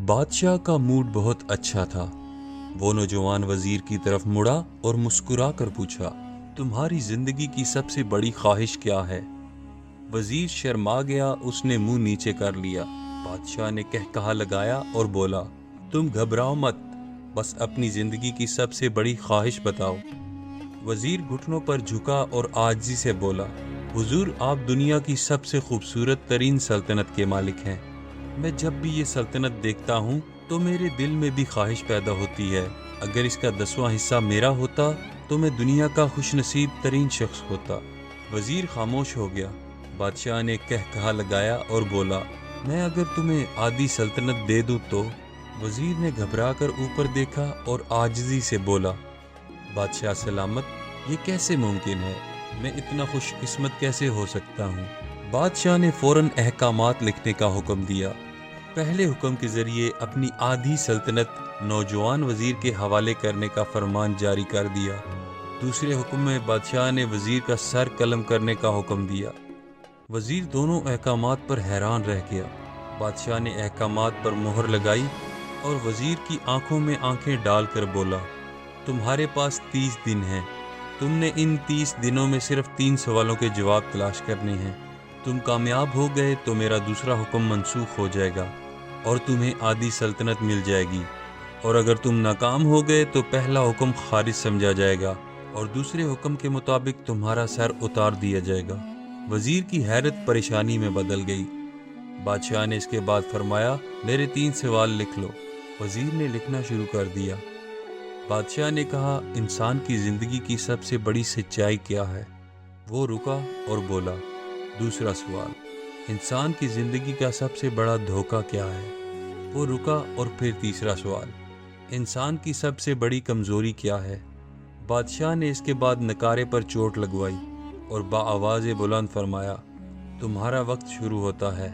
بادشاہ کا موڈ بہت اچھا تھا۔ وہ نوجوان وزیر کی طرف مڑا اور مسکرا کر پوچھا، تمہاری زندگی کی سب سے بڑی خواہش کیا ہے؟ وزیر شرما گیا، اس نے منہ نیچے کر لیا۔ بادشاہ نے کہا لگایا اور بولا، تم گھبراؤ مت، بس اپنی زندگی کی سب سے بڑی خواہش بتاؤ۔ وزیر گھٹنوں پر جھکا اور عاجزی سے بولا، حضور آپ دنیا کی سب سے خوبصورت ترین سلطنت کے مالک ہیں۔ میں جب بھی یہ سلطنت دیکھتا ہوں تو میرے دل میں بھی خواہش پیدا ہوتی ہے، اگر اس کا 10واں حصہ میرا ہوتا تو میں دنیا کا خوش نصیب ترین شخص ہوتا۔ وزیر خاموش ہو گیا۔ بادشاہ نے کہا لگایا اور بولا، میں اگر تمہیں آدھی سلطنت دے دوں تو؟ وزیر نے گھبرا کر اوپر دیکھا اور عاجزی سے بولا، بادشاہ سلامت، یہ کیسے ممکن ہے؟ میں اتنا خوش قسمت کیسے ہو سکتا ہوں؟ بادشاہ نے فوراً احکامات لکھنے کا حکم دیا۔ پہلے حکم کے ذریعے اپنی آدھی سلطنت نوجوان وزیر کے حوالے کرنے کا فرمان جاری کر دیا۔ دوسرے حکم میں بادشاہ نے وزیر کا سر قلم کرنے کا حکم دیا۔ وزیر دونوں احکامات پر حیران رہ گیا۔ بادشاہ نے احکامات پر مہر لگائی اور وزیر کی آنکھوں میں آنکھیں ڈال کر بولا، تمہارے پاس 30 دن ہیں۔ تم نے ان 30 دنوں میں صرف 3 سوالوں کے جواب تلاش کرنے ہیں۔ تم کامیاب ہو گئے تو میرا دوسرا حکم منسوخ ہو جائے گا اور تمہیں آدھی سلطنت مل جائے گی، اور اگر تم ناکام ہو گئے تو پہلا حکم خارج سمجھا جائے گا اور دوسرے حکم کے مطابق تمہارا سر اتار دیا جائے گا۔ وزیر کی حیرت پریشانی میں بدل گئی۔ بادشاہ نے اس کے بعد فرمایا، میرے 3 سوال لکھ لو۔ وزیر نے لکھنا شروع کر دیا۔ بادشاہ نے کہا، انسان کی زندگی کی سب سے بڑی سچائی کیا ہے؟ وہ رکا اور بولا، دوسرا سوال، انسان کی زندگی کا سب سے بڑا دھوکہ کیا ہے؟ وہ رکا اور پھر تیسرا سوال، انسان کی سب سے بڑی کمزوری کیا ہے؟ بادشاہ نے اس کے بعد نکارے پر چوٹ لگوائی اور بآواز بلند فرمایا، تمہارا وقت شروع ہوتا ہے۔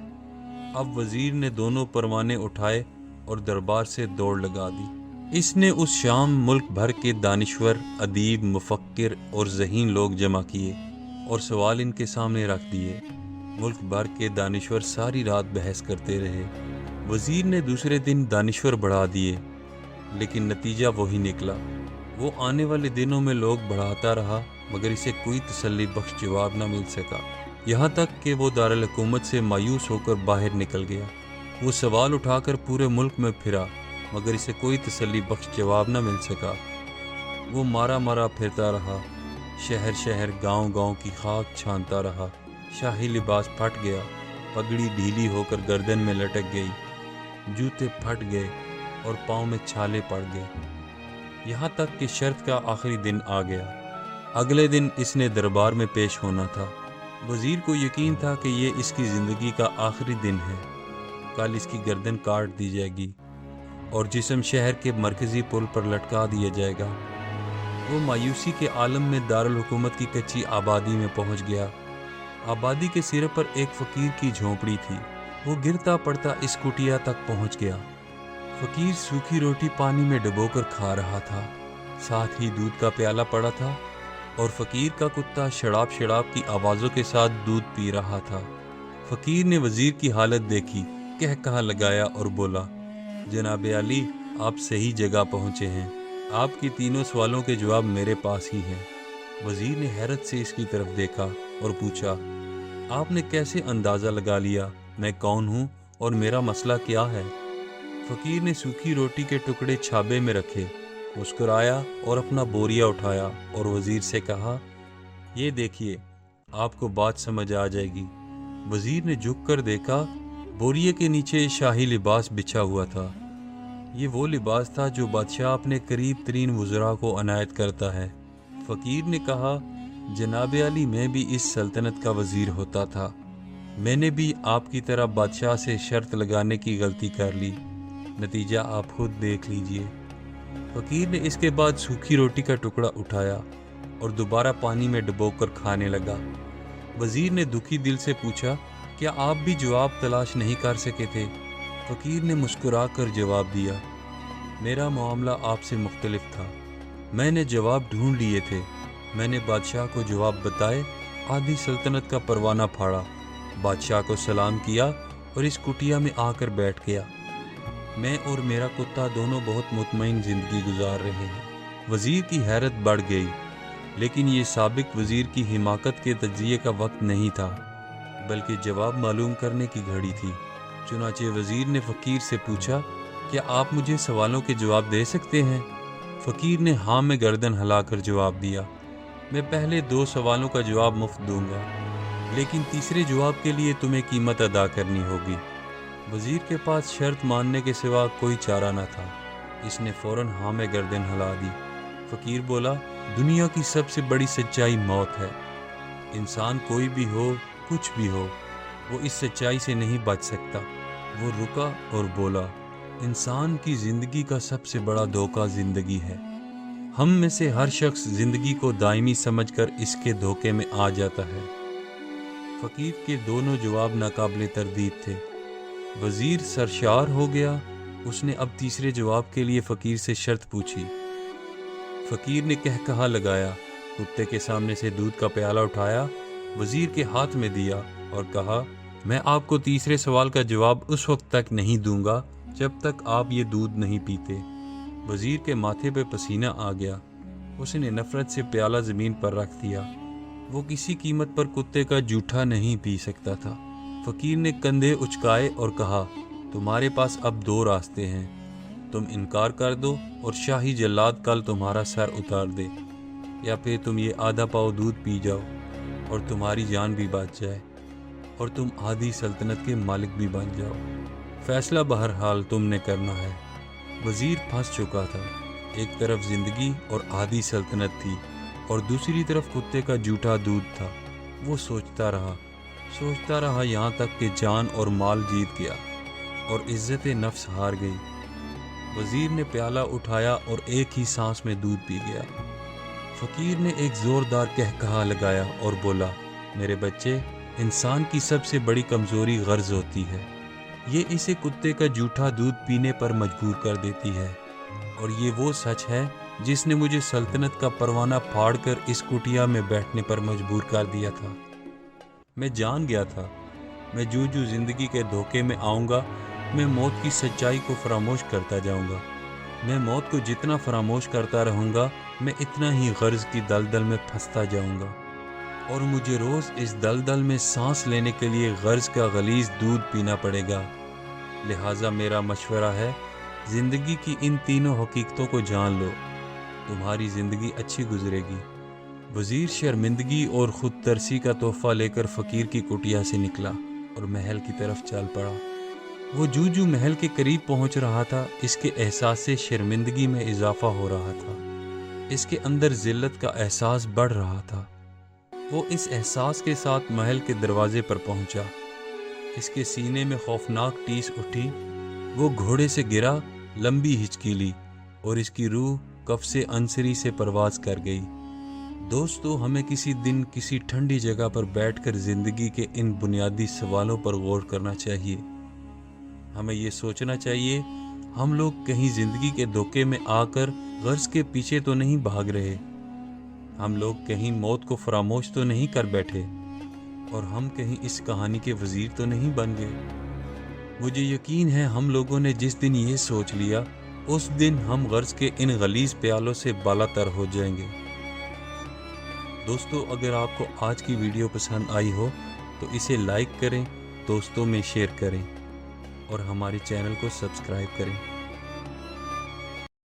اب وزیر نے دونوں پروانے اٹھائے اور دربار سے دوڑ لگا دی۔ اس نے اس شام ملک بھر کے دانشور، ادیب، مفکر اور ذہین لوگ جمع کیے اور سوال ان کے سامنے رکھ دیے۔ ملک بھر کے دانشور ساری رات بحث کرتے رہے۔ وزیر نے دوسرے دن دانشور بڑھا دیے، لیکن نتیجہ وہی نکلا۔ وہ آنے والے دنوں میں لوگ بڑھاتا رہا، مگر اسے کوئی تسلی بخش جواب نہ مل سکا، یہاں تک کہ وہ دارالحکومت سے مایوس ہو کر باہر نکل گیا۔ وہ سوال اٹھا کر پورے ملک میں پھرا، مگر اسے کوئی تسلی بخش جواب نہ مل سکا۔ وہ مارا مارا پھرتا رہا، شہر شہر، گاؤں گاؤں کی خاک چھانتا رہا۔ شاہی لباس پھٹ گیا، پگڑی ڈھیلی ہو کر گردن میں لٹک گئی، جوتے پھٹ گئے اور پاؤں میں چھالے پڑ گئے، یہاں تک کہ شرط کا آخری دن آ گیا۔ اگلے دن اس نے دربار میں پیش ہونا تھا۔ وزیر کو یقین تھا کہ یہ اس کی زندگی کا آخری دن ہے۔ کل اس کی گردن کاٹ دی جائے گی اور جسم شہر کے مرکزی پل پر لٹکا دیا جائے گا۔ وہ مایوسی کے عالم میں دارالحکومت کی کچی آبادی میں پہنچ گیا۔ آبادی کے سرے پر ایک فقیر کی جھونپڑی تھی۔ وہ گرتا پڑتا اس کٹیا تک پہنچ گیا۔ فقیر سوکھی روٹی پانی میں ڈبو کر کھا رہا تھا، ساتھ ہی دودھ کا پیالہ پڑا تھا اور فقیر کا کتا شڑاب شڑاب کی آوازوں کے ساتھ دودھ پی رہا تھا۔ فقیر نے وزیر کی حالت دیکھی، کہا لگایا اور بولا، جناب عالی، آپ صحیح جگہ پہنچے ہیں، آپ کی 3 سوالوں کے جواب میرے پاس ہی ہیں۔ وزیر نے حیرت سے اس کی طرف دیکھا اور پوچھا، آپ نے کیسے اندازہ لگا لیا میں کون ہوں اور میرا مسئلہ کیا ہے؟ فقیر نے سوکھی روٹی کے ٹکڑے چھابے میں رکھے، مسکرایا اور اپنا بوریا اٹھایا اور وزیر سے کہا، یہ دیکھیے، آپ کو بات سمجھ آ جائے گی۔ وزیر نے جھک کر دیکھا، بوریے کے نیچے شاہی لباس بچھا ہوا تھا۔ یہ وہ لباس تھا جو بادشاہ اپنے قریب ترین وزراء کو عنایت کرتا ہے۔ فقیر نے کہا، جناب عالی، میں بھی اس سلطنت کا وزیر ہوتا تھا، میں نے بھی آپ کی طرح بادشاہ سے شرط لگانے کی غلطی کر لی، نتیجہ آپ خود دیکھ لیجئے۔ فقیر نے اس کے بعد سوکھی روٹی کا ٹکڑا اٹھایا اور دوبارہ پانی میں ڈبو کر کھانے لگا۔ وزیر نے دکھی دل سے پوچھا، کیا آپ بھی جواب تلاش نہیں کر سکے تھے؟ فقیر نے مسکرا کر جواب دیا، میرا معاملہ آپ سے مختلف تھا، میں نے جواب ڈھونڈ لیے تھے، میں نے بادشاہ کو جواب بتائے، آدھی سلطنت کا پروانہ پھاڑا، بادشاہ کو سلام کیا اور اس کٹیا میں آ کر بیٹھ گیا۔ میں اور میرا کتا دونوں بہت مطمئن زندگی گزار رہے ہیں۔ وزیر کی حیرت بڑھ گئی، لیکن یہ سابق وزیر کی حماقت کے تجزیے کا وقت نہیں تھا، بلکہ جواب معلوم کرنے کی گھڑی تھی۔ چنانچہ وزیر نے فقیر سے پوچھا، کیا آپ مجھے سوالوں کے جواب دے سکتے ہیں؟ فقیر نے ہاں میں گردن ہلا کر جواب دیا، میں پہلے 2 سوالوں کا جواب مفت دوں گا، لیکن تیسرے جواب کے لیے تمہیں قیمت ادا کرنی ہوگی۔ وزیر کے پاس شرط ماننے کے سوا کوئی چارہ نہ تھا، اس نے فوراً ہاں میں گردن ہلا دی۔ فقیر بولا، دنیا کی سب سے بڑی سچائی موت ہے۔ انسان کوئی بھی ہو، کچھ بھی ہو، وہ اس سچائی سے نہیں بچ سکتا۔ وہ رکا اور بولا، انسان کی زندگی کا سب سے بڑا دھوکہ زندگی ہے۔ ہم میں سے ہر شخص زندگی کو دائمی سمجھ کر اس کے دھوکے میں آ جاتا ہے۔ فقیر کے دونوں جواب ناقابل تردید تھے۔ وزیر سرشار ہو گیا۔ اس نے اب تیسرے جواب کے لیے فقیر سے شرط پوچھی۔ فقیر نے کہا لگایا، کتے کے سامنے سے دودھ کا پیالہ اٹھایا، وزیر کے ہاتھ میں دیا اور کہا، میں آپ کو تیسرے سوال کا جواب اس وقت تک نہیں دوں گا جب تک آپ یہ دودھ نہیں پیتے۔ وزیر کے ماتھے پہ پسینہ آ گیا۔ اس نے نفرت سے پیالہ زمین پر رکھ دیا۔ وہ کسی قیمت پر کتے کا جوٹھا نہیں پی سکتا تھا۔ فقیر نے کندھے اچکائے اور کہا، تمہارے پاس اب 2 راستے ہیں، تم انکار کر دو اور شاہی جلاد کل تمہارا سر اتار دے، یا پھر تم یہ آدھا پاؤ دودھ پی جاؤ اور تمہاری جان بھی بچ جائے اور تم آدھی سلطنت کے مالک بھی بن جاؤ۔ فیصلہ بہرحال تم نے کرنا ہے۔ وزیر پھنس چکا تھا۔ ایک طرف زندگی اور آدھی سلطنت تھی اور دوسری طرف کتے کا جھوٹا دودھ تھا۔ وہ سوچتا رہا یہاں تک کہ جان اور مال جیت گیا اور عزت نفس ہار گئی۔ وزیر نے پیالہ اٹھایا اور ایک ہی سانس میں دودھ پی گیا۔ فقیر نے ایک زوردار کہا لگایا اور بولا، میرے بچے، انسان کی سب سے بڑی کمزوری غرض ہوتی ہے۔ یہ اسے کتے کا جھوٹا دودھ پینے پر مجبور کر دیتی ہے، اور یہ وہ سچ ہے جس نے مجھے سلطنت کا پروانہ پھاڑ کر اس کٹیا میں بیٹھنے پر مجبور کر دیا تھا۔ میں جان گیا تھا، میں جو زندگی کے دھوکے میں آؤں گا، میں موت کی سچائی کو فراموش کرتا جاؤں گا۔ میں موت کو جتنا فراموش کرتا رہوں گا، میں اتنا ہی غرض کی دلدل میں پھنستا جاؤں گا، اور مجھے روز اس دلدل میں سانس لینے کے لیے غرض کا غلیظ دودھ پینا پڑے گا۔ لہٰذا میرا مشورہ ہے، زندگی کی ان تینوں حقیقتوں کو جان لو، تمہاری زندگی اچھی گزرے گی۔ وزیر شرمندگی اور خود ترسی کا تحفہ لے کر فقیر کی کٹیا سے نکلا اور محل کی طرف چل پڑا۔ وہ جو محل کے قریب پہنچ رہا تھا، اس کے احساس سے شرمندگی میں اضافہ ہو رہا تھا۔ اس کے اندر ذلت کا احساس بڑھ رہا تھا۔ وہ اس احساس کے ساتھ محل کے دروازے پر پہنچا۔ اس کے سینے میں خوفناک ٹیس اٹھی۔ وہ گھوڑے سے گرا، لمبی ہچکی لی اور اس کی روح قفس عنصری سے پرواز کر گئی۔ دوستو، ہمیں کسی دن کسی ٹھنڈی جگہ پر بیٹھ کر زندگی کے ان بنیادی سوالوں پر غور کرنا چاہیے۔ ہمیں یہ سوچنا چاہیے، ہم لوگ کہیں زندگی کے دھوکے میں آ کر غرض کے پیچھے تو نہیں بھاگ رہے، ہم لوگ کہیں موت کو فراموش تو نہیں کر بیٹھے، اور ہم کہیں اس کہانی کے وزیر تو نہیں بن گئے۔ مجھے یقین ہے ہم لوگوں نے جس دن یہ سوچ لیا، اس دن ہم غرض کے ان غلیظ پیالوں سے بالا تر ہو جائیں گے۔ دوستو، اگر آپ کو آج کی ویڈیو پسند آئی ہو تو اسے لائک کریں، دوستوں میں شیئر کریں اور ہمارے چینل کو سبسکرائب کریں۔